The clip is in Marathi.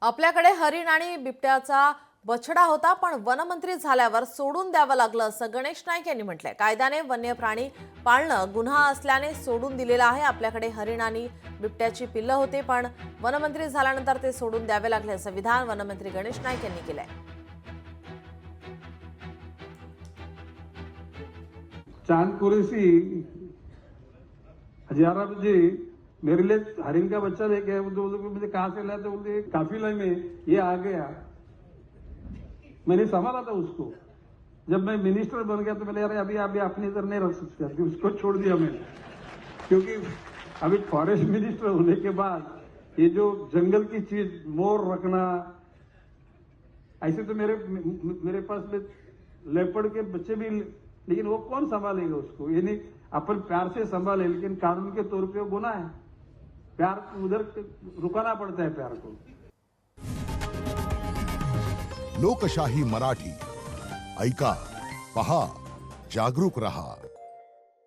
आपल्याकडे हरिण आणि बिबट्याचा बछडा होता, पण वनमंत्री झाल्यावर सोडून द्यावं लागलं असं गणेश नाईक यांनी म्हटलंय। कायद्याने वन्य प्राणी पाळणं गुन्हा असल्याने सोडून दिलेलं आहे। आपल्याकडे हरिण आणि बिबट्याची पिल्लं होती, पण वनमंत्री झाल्यानंतर ते सोडून द्यावे लागले असं विधान वनमंत्री गणेश नाईक यांनी केलंय। चांद कुरैशी हजारा जी मेरे लिए हरिण का बच्चा लेके मुझे कहाँ से लाया, तो बोलते काफिले में ये आ गया। मैंने संभाला था उसको। जब मैं मिनिस्टर बन गया तो मैंने यार अभी अभी अपने इधर नहीं रख सकते, अभी उसको छोड़ दिया मैंने, क्योंकि अभी फॉरेस्ट मिनिस्टर होने के बाद ये जो जंगल की चीज मोर रखना, ऐसे तो मेरे पास में लेपर्ड के बच्चे भी, लेकिन वो कौन संभालेगा उसको। ये नहीं अपन प्यार से संभाले, लेकिन कानून के तौर पे वो गुनाह है। प्यार उधर रुकाना पड़ता है प्यार को। लोकशाही मराठी ऐका, पहा, जागरूक रहा।